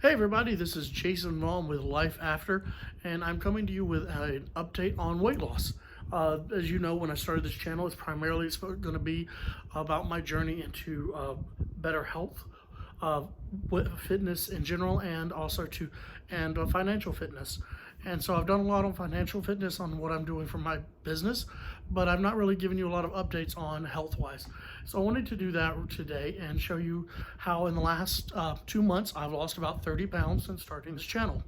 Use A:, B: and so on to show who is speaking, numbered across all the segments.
A: Hey everybody, this is Jason Vaughn with Life After, and I'm coming to you with an update on weight loss. As you know, when I started this channel, it's primarily going to be about my journey into better health, uh, fitness in general, and also financial fitness. And so I've done a lot on financial fitness on what I'm doing for my business, but I've not really given you a lot of updates on health-wise. So I wanted to do that today and show you how in the last 2 months I've lost about 30 pounds since starting this channel.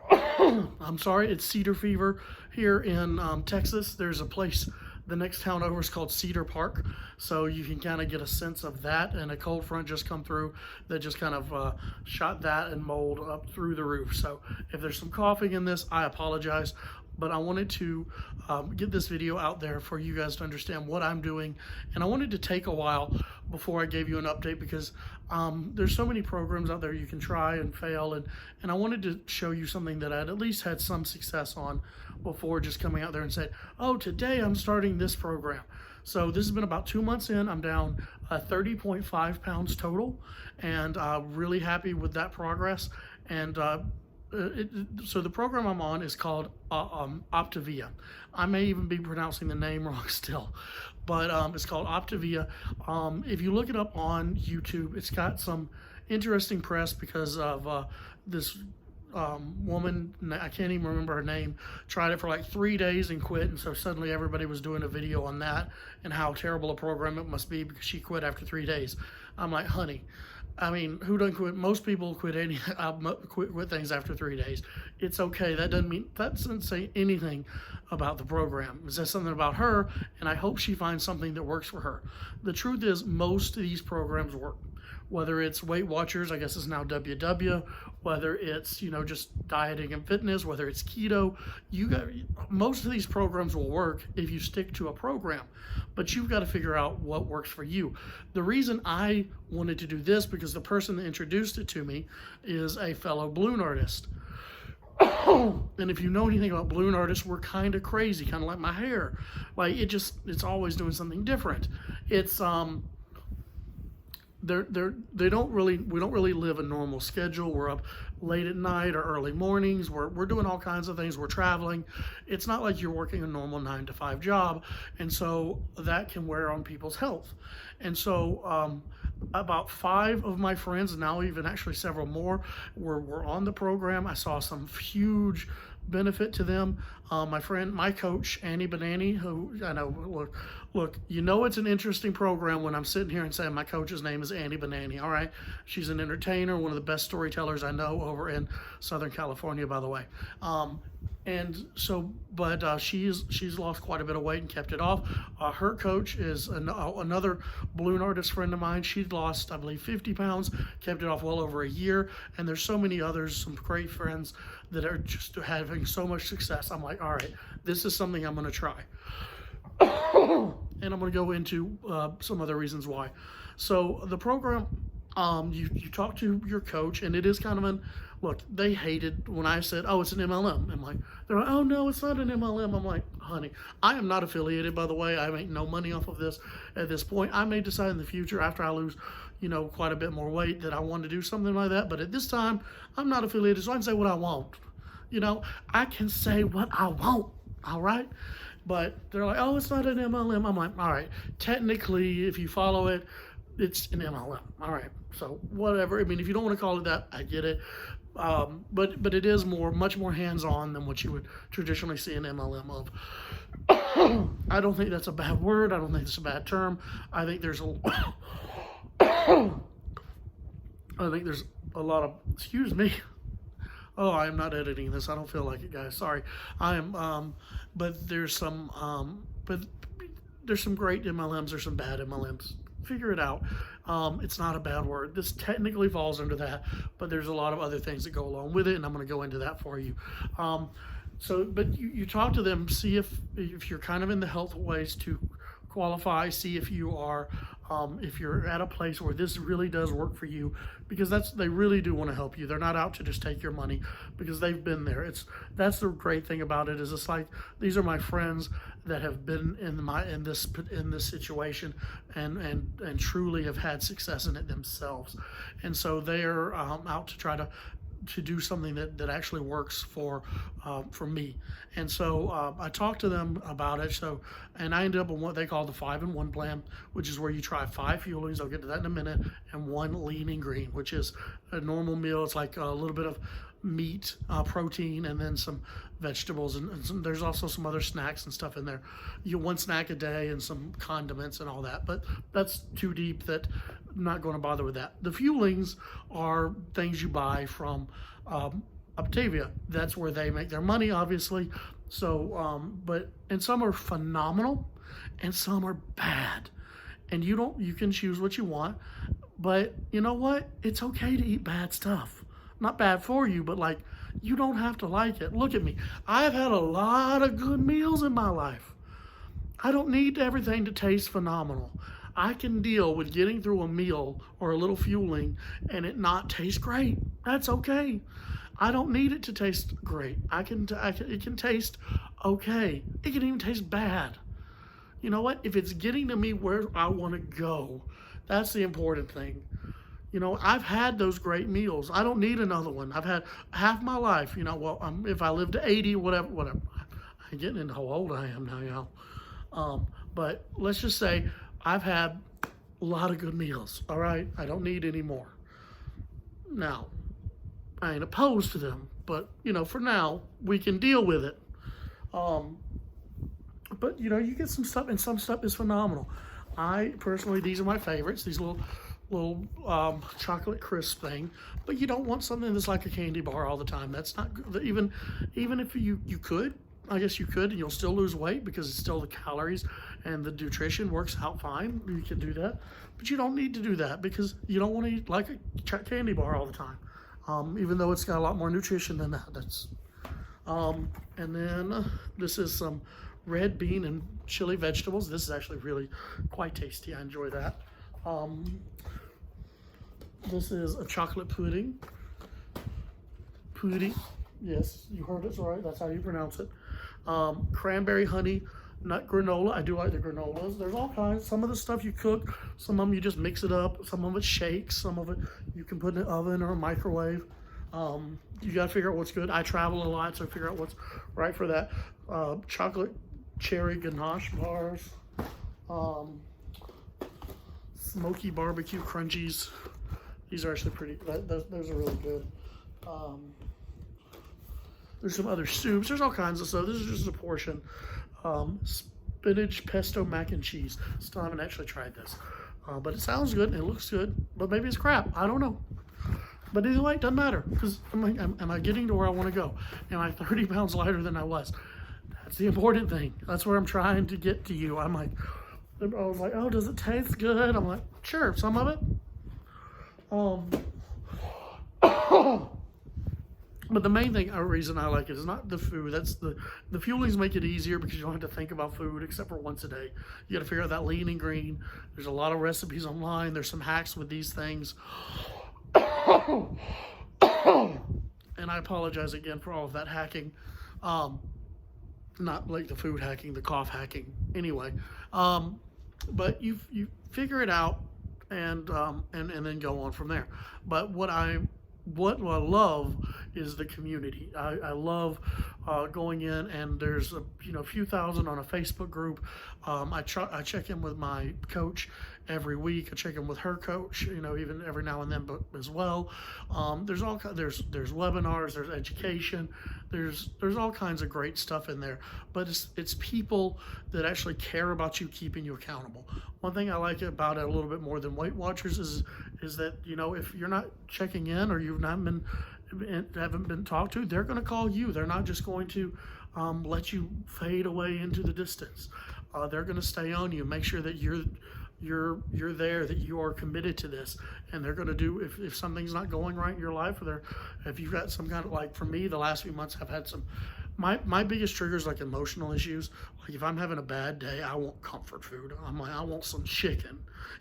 A: I'm sorry, it's Cedar fever here in Texas. There's a place, the next town over is called Cedar Park, so you can kind of get a sense of that, and a cold front just come through that just kind of shot that and mold up through the roof. So if there's some coughing in this, I apologize, but I wanted to get this video out there for you guys to understand what I'm doing, and I wanted to take a while before I gave you an update because there's so many programs out there you can try and fail, and I wanted to show you something that I'd at least had some success on before just coming out there and saying, oh, today I'm starting this program. So this has been about 2 months in. I'm down 30.5 pounds total, and really happy with that progress. And so the program I'm on is called Optavia. I may even be pronouncing the name wrong still, but it's called Optavia. If you look it up on YouTube, it's got some interesting press because of this woman, I can't even remember her name, tried it for like 3 days and quit, and so suddenly everybody was doing a video on that and how terrible a program it must be because she quit after 3 days. I'm like, honey, I mean, who doesn't quit? Most people quit quit things after 3 dadays. It's okay. That doesn't say anything about the program. It says something about her, and I hope she finds something that works for her. The truth is, most of these programs work. Whether it's Weight Watchers, I guess it's now WW, whether it's, just dieting and fitness, whether it's keto, most of these programs will work if you stick to a program, but you've got to figure out what works for you. The reason I wanted to do this, because the person that introduced it to me is a fellow balloon artist. And if you know anything about balloon artists, we're kind of crazy, kind of like my hair. Like it's always doing something different. It's, we don't really live a normal schedule. We're up late at night or early mornings. We're doing all kinds of things. We're traveling. It's not like you're working a normal 9-to-5 job, and so that can wear on people's health. And so about 5 of my friends, now even actually several more, were on the program. I saw some huge benefit to them. My coach, Annie Banani, who I know, look, it's an interesting program when I'm sitting here and saying my coach's name is Annie Banani, all right? She's an entertainer, one of the best storytellers I know over in Southern California, by the way. And so, but she's lost quite a bit of weight and kept it off. Her coach is another balloon artist friend of mine. She'd lost, I believe, 50 pounds, kept it off well over a year. And there's so many others, some great friends that are just having so much success. I'm like, all right, this is something I'm going to try. And I'm going to go into some other reasons why. So the program, you talk to your coach, and it is kind of look, they hated when I said, oh, it's an MLM. I'm like, they're like, oh, no, it's not an MLM. I'm like, honey, I am not affiliated, by the way. I make no money off of this at this point. I may decide in the future after I lose, quite a bit more weight that I want to do something like that. But at this time, I'm not affiliated, so I can say what I want. I can say what I want, all right? But they're like, oh, it's not an MLM. I'm like, all right, technically, if you follow it, it's an MLM. All right, so whatever. I mean, if you don't want to call it that, I get it. But it is much more hands-on than what you would traditionally see an MLM of. I don't think that's a bad word. I don't think it's a bad term. I think there's a lot of, excuse me. Oh, I am not editing this. I don't feel like it, guys. Sorry. I am, but there's some great MLMs. There's some bad MLMs. Figure it out. It's not a bad word. This technically falls under that, but there's a lot of other things that go along with it, and I'm going to go into that for you. But you talk to them, see if you're kind of in the health ways to qualify, see if you are, if you're at a place where this really does work for you, because they really do want to help you. They're not out to just take your money, because they've been there. That's the great thing about it, is it's like, these are my friends that have been in this situation and truly have had success in it themselves, and so they're out to try to do something that actually works for me. And so I talked to them about it. So, and I ended up with what they call the 5-in-1 plan, which is where you try 5 fuelings, I'll get to that in a minute, and 1 lean and green, which is a normal meal. It's like a little bit of meat, protein, and then some vegetables, and there's also some other snacks and stuff in there. You 1 snack a day and some condiments and all that, but that's too deep, that I'm not going to bother with that. The fuelings are things you buy from Optavia. That's where they make their money, obviously. So, and some are phenomenal, and some are bad, and you can choose what you want. But you know what? It's okay to eat bad stuff. Not bad for you, but like, you don't have to like it. Look at me. I've had a lot of good meals in my life. I don't need everything to taste phenomenal. I can deal with getting through a meal or a little fueling and it not taste great. That's okay. I don't need it to taste great. It can taste okay. It can even taste bad. You know what? If it's getting to me where I want to go, that's the important thing. You know, I've had those great meals. I don't need another one. I've had half my life, you know, well, if I live to 80, whatever. I'm getting into how old I am now, y'all. But let's just say I've had a lot of good meals, all right? I don't need any more. Now, I ain't opposed to them, but, you know, for now, we can deal with it. But, you know, you get some stuff, and some stuff is phenomenal. I personally, these are my favorites, these little chocolate crisp thing, but you don't want something that's like a candy bar all the time. That's not good. Even if you could, I guess you could, and you'll still lose weight because it's still the calories and the nutrition works out fine. You can do that, but you don't need to do that because you don't want to eat like a candy bar all the time. Even though it's got a lot more nutrition than that. And then this is some red bean and chili vegetables. This is actually really quite tasty. I enjoy that. This is a chocolate pudding. Pudding, yes, you heard it right. That's how you pronounce it. Cranberry honey nut granola. I do like the granolas. There's all kinds. Some of the stuff you cook. Some of them you just mix it up. Some of it shakes. Some of it you can put in an oven or a microwave. You got to figure out what's good. I travel a lot, so figure out what's right for that. Chocolate cherry ganache bars. Smoky barbecue crunchies. These are actually pretty, those are really good. There's some other soups. There's all kinds of stuff. This is just a portion. Spinach pesto mac and cheese. Still haven't actually tried this. But it sounds good and it looks good. But maybe it's crap. I don't know. But either way, it doesn't matter. Because am I getting to where I want to go? Am I 30 pounds lighter than I was? That's the important thing. That's where I'm trying to get to you. I was like, oh, does it taste good? I'm like, sure, some of it. But the main thing, reason I like it is not the food. That's the fuelings make it easier because you don't have to think about food except for once a day. You got to figure out that lean and green. There's a lot of recipes online. There's some hacks with these things. And I apologize again for all of that hacking. Not like the food hacking, the cough hacking. Anyway, but you figure it out and then go on from there. But what I love is the community. I love going in, and there's a few thousand on a Facebook group. I check in with my coach every week. I check in with her coach, even every now and then, but as well. There's webinars, there's education, there's all kinds of great stuff in there. But it's people that actually care about you, keeping you accountable. One thing I like about it a little bit more than Weight Watchers is that if you're not checking in or haven't been talked to, they're going to call you. They're not just going to let you fade away into the distance. They're going to stay on you, make sure that you're there, that you are committed to this, and they're going to do, if something's not going right in your life, or if you've got some kind of, like for me, the last few months I've had some, my biggest triggers like emotional issues. Like if I'm having a bad day, I want comfort food. I'm like, I want some chicken.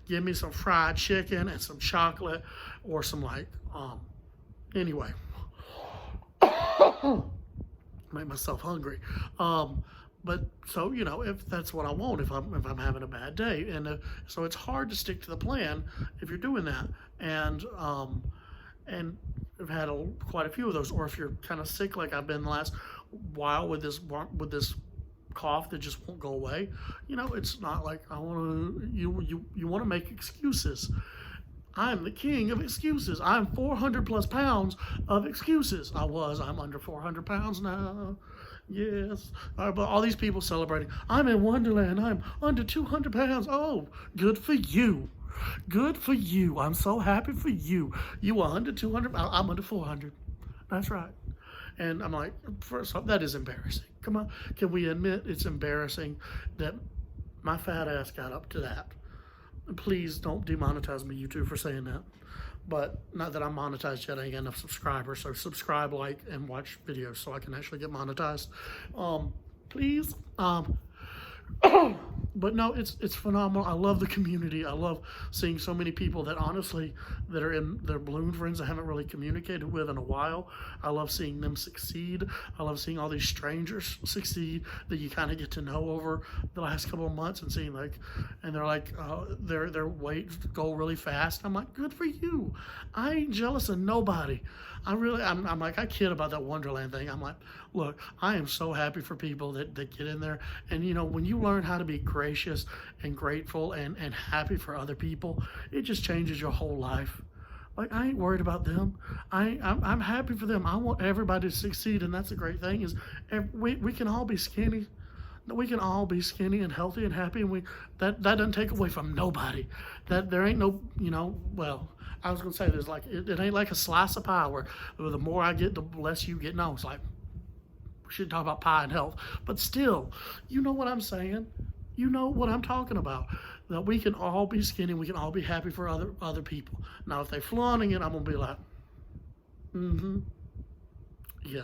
A: Give me some fried chicken and some chocolate, or some like anyway. Make myself hungry. But so, if that's what I want, if I'm having a bad day, and so it's hard to stick to the plan if you're doing that, and I've had quite a few of those. Or if you're kind of sick, like I've been the last while with this cough that just won't go away. It's not like I want to. You want to make excuses. I'm the king of excuses. I'm 400 plus pounds of excuses. I'm under 400 pounds now. Yes. But all these people celebrating. I'm in Wonderland. I'm under 200 pounds. Oh, good for you. Good for you. I'm so happy for you. You are under 200. I'm under 400. That's right. And I'm like, first off, that is embarrassing. Come on. Can we admit it's embarrassing that my fat ass got up to that? Please don't demonetize me, YouTube, for saying that. But not that I'm monetized yet. I ain't got enough subscribers. So subscribe, like, and watch videos so I can actually get monetized. Please. But no, it's phenomenal. I love the community. I love seeing so many people that honestly, that are in their balloon friends I haven't really communicated with in a while. I love seeing them succeed. I love seeing all these strangers succeed that you kind of get to know over the last couple of months, and seeing and they're like, their weight go really fast. I'm like, good for you. I ain't jealous of nobody. I'm like, I kid about that Wonderland thing. I'm like, look, I am so happy for people that get in there. And when you learn how to be gracious and grateful and happy for other people, it just changes your whole life. Like, I ain't worried about them. I'm happy for them. I want everybody to succeed, and that's the great thing is we can all be skinny. We can all be skinny and healthy and happy, and that doesn't take away from nobody. That there ain't no, well, I was gonna say there's like it ain't like a slice of pie where the more I get, the less you get. No, it's like we should talk about pie and health, but still, you know what I'm saying. You know what I'm talking about. That we can all be skinny, we can all be happy for other people. Now, if they flaunting it, I'm gonna be like, yeah.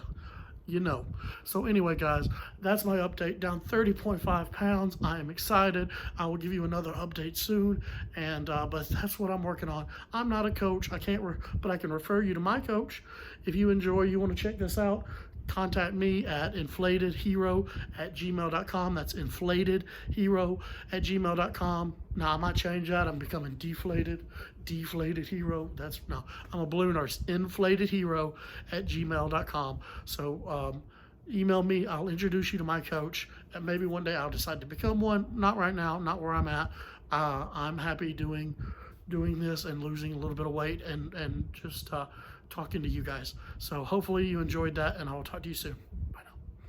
A: So anyway, guys, that's my update. Down 30.5 pounds. I am excited. I will give you another update soon, and but that's what I'm working on. I'm not a coach. I can't, but I can refer you to my coach. If you want to check this out, contact me at inflatedhero@gmail.com. That's inflatedhero@gmail.com. Now, I might change that. I'm becoming deflated hero. I'm a balloon artist. inflatedhero@gmail.com. So email me. I'll introduce you to my coach, and maybe one day I'll decide to become one. Not right now, not where I'm at. I'm happy doing this and losing a little bit of weight and just talking to you guys. So hopefully you enjoyed that, and I will talk to you soon.